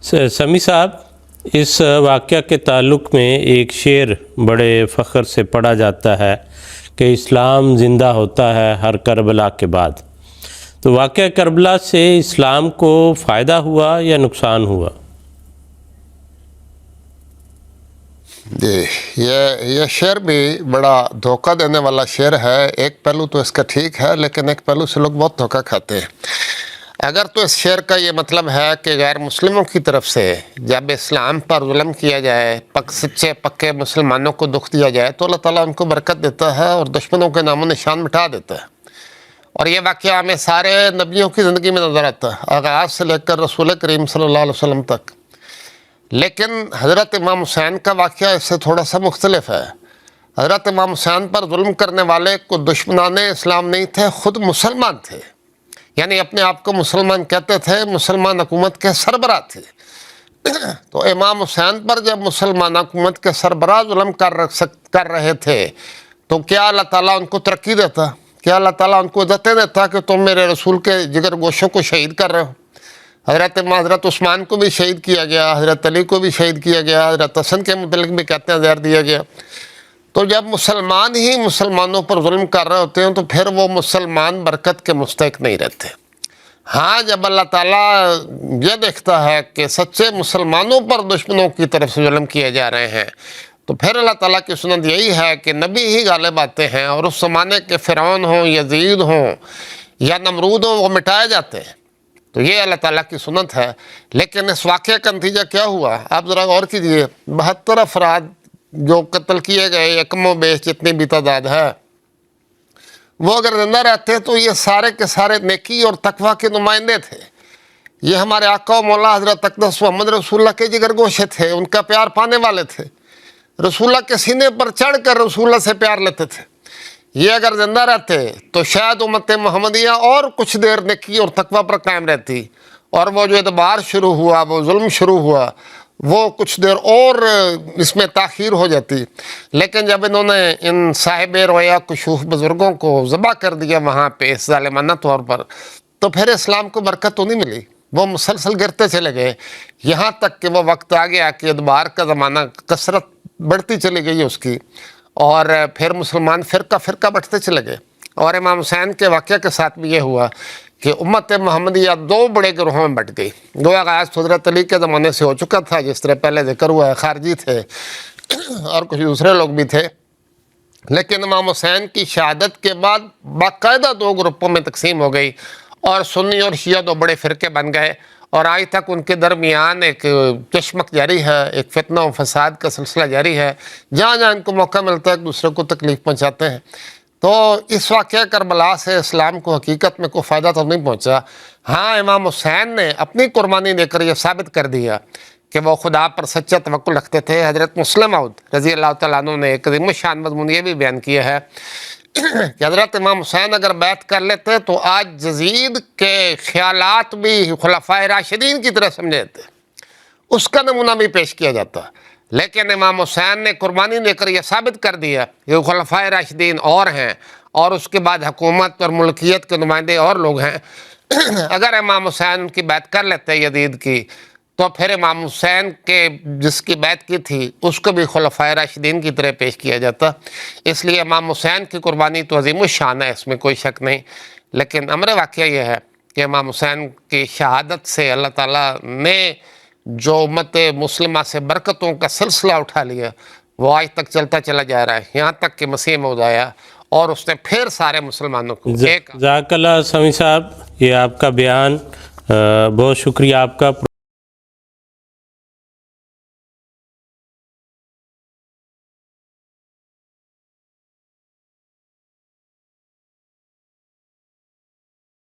سمیع صاحب، اس واقعہ کے تعلق میں ایک شعر بڑے فخر سے پڑھا جاتا ہے کہ اسلام زندہ ہوتا ہے ہر کربلا کے بعد۔ تو واقعہ کربلا سے اسلام کو فائدہ ہوا یا نقصان ہوا؟ جی، یہ شعر بھی بڑا دھوکہ دینے والا شعر ہے۔ ایک پہلو تو اس کا ٹھیک ہے، لیکن ایک پہلو سے لوگ بہت دھوکہ کھاتے ہیں۔ اگر تو اس شعر کا یہ مطلب ہے کہ غیر مسلموں کی طرف سے جب اسلام پر ظلم کیا جائے، سچے پکے مسلمانوں کو دکھ دیا جائے تو اللہ تعالیٰ ان کو برکت دیتا ہے اور دشمنوں کے نام و نشان مٹا دیتا ہے۔ اور یہ واقعہ ہمیں سارے نبیوں کی زندگی میں نظر آتا ہے، آغاز سے لے کر رسول کریم صلی اللہ علیہ وسلم تک۔ لیکن حضرت امام حسین کا واقعہ اس سے تھوڑا سا مختلف ہے۔ حضرت امام حسین پر ظلم کرنے والے کو دشمنان اسلام نہیں تھے، خود مسلمان تھے، یعنی اپنے آپ کو مسلمان کہتے تھے، مسلمان حکومت کے سربراہ تھے۔ تو امام حسین پر جب مسلمان حکومت کے سربراہ ظلم کر رہے تھے تو کیا اللہ تعالیٰ ان کو ترقی دیتا؟ کیا اللہ تعالیٰ ان کو عزتیں دیتا کہ تم میرے رسول کے جگر گوشوں کو شہید کر رہے ہو؟ حضرت عثمان کو بھی شہید کیا گیا، حضرت علی کو بھی شہید کیا گیا، حضرت حسن کے متعلق بھی کہتے ہیں زہر دیا گیا۔ تو جب مسلمان ہی مسلمانوں پر ظلم کر رہے ہوتے ہیں تو پھر وہ مسلمان برکت کے مستحق نہیں رہتے۔ ہاں، جب اللہ تعالیٰ یہ دیکھتا ہے کہ سچے مسلمانوں پر دشمنوں کی طرف سے ظلم کیے جا رہے ہیں تو پھر اللہ تعالیٰ کی سنت یہی ہے کہ نبی ہی غالب آتے ہیں، اور اس زمانے کے فرعون ہوں، یزید ہوں یا نمرود ہوں، وہ مٹائے جاتے ہیں۔ تو یہ اللہ تعالیٰ کی سنت ہے۔ لیکن اس واقعے کا نتیجہ کیا ہوا؟ آپ ذرا غور کیجئے، 72 افراد جو قتل کیے گئے، یکم و بیش جتنی بھی تعداد ہے، وہ اگر زندہ رہتے تو یہ سارے کے سارے نیکی اور تقوی کے نمائندے تھے۔ یہ ہمارے آقا و مولا حضرت اقدس محمد رسول اللہ کے جگر گوشے تھے، ان کا پیار پانے والے تھے، رسول اللہ کے سینے پر چڑھ کر رسول اللہ سے پیار لیتے تھے۔ یہ اگر زندہ رہتے تو شاید امت محمدیہ اور کچھ دیر نیکی اور تقوی پر قائم رہتی، اور وہ جو ادبار شروع ہوا، وہ ظلم شروع ہوا، وہ کچھ دیر اور اس میں تاخیر ہو جاتی۔ لیکن جب انہوں نے ان صاحب رویا کشوف بزرگوں کو ذبح کر دیا وہاں پہ اس ظالمانہ طور پر، تو پھر اسلام کو برکت تو نہیں ملی، وہ مسلسل گرتے چلے گئے، یہاں تک کہ وہ وقت آ گیا کہ ادبار کا زمانہ، کثرت بڑھتی چلی گئی اس کی، اور پھر مسلمان فرقہ فرقہ بٹھتے چلے گئے۔ اور امام حسین کے واقعہ کے ساتھ بھی یہ ہوا کہ امت محمدیہ 2 بڑے گروہوں میں بٹ گئی۔ دو آغاز حضرت علی کے زمانے سے ہو چکا تھا، جس طرح پہلے ذکر ہوا ہے، خارجی تھے اور کچھ دوسرے لوگ بھی تھے۔ لیکن امام حسین کی شہادت کے بعد باقاعدہ 2 گروپوں میں تقسیم ہو گئی، اور سنی اور شیعہ 2 بڑے فرقے بن گئے، اور آج تک ان کے درمیان ایک کشمکش جاری ہے، ایک فتنہ و فساد کا سلسلہ جاری ہے، جہاں جہاں ان کو موقع ملتا ہے ایک دوسرے کو تکلیف پہنچاتے ہیں۔ تو اس واقعہ کربلا سے اسلام کو حقیقت میں کوئی فائدہ تو نہیں پہنچا۔ ہاں، امام حسین نے اپنی قربانی دے کر یہ ثابت کر دیا کہ وہ خدا پر سچا توکل رکھتے تھے۔ حضرت مسلم موعود رضی اللہ تعالیٰ عنہ نے ایک عظیم الشان مضمون یہ بھی بیان کیا ہے کہ حضرت امام حسین اگر بیعت کر لیتے تو آج یزید کے خیالات بھی خلفائے راشدین کی طرح سمجھے جاتے، اس کا نمونہ بھی پیش کیا جاتا۔ لیکن امام حسین نے قربانی دے کر یہ ثابت کر دیا کہ خلفائے راشدین اور ہیں، اور اس کے بعد حکومت اور ملکیت کے نمائندے اور لوگ ہیں۔ اگر امام حسین ان کی بیعت کر لیتے یزید کی، تو پھر امام حسین کے جس کی بیعت کی تھی اس کو بھی خلفائے راشدین کی طرح پیش کیا جاتا۔ اس لیے امام حسین کی قربانی تو عظیم الشان ہے، اس میں کوئی شک نہیں۔ لیکن امر واقعہ یہ ہے کہ امام حسین کی شہادت سے اللہ تعالیٰ نے جو امت مسلمہ سے برکتوں کا سلسلہ اٹھا لیا، وہ آج تک چلتا چلا جا رہا ہے، یہاں تک کہ مسیح موعود آیا اور اس نے پھر سارے مسلمانوں کو جزاک اللہ سمیع صاحب، یہ آپ کا بیان، بہت شکریہ آپ کا۔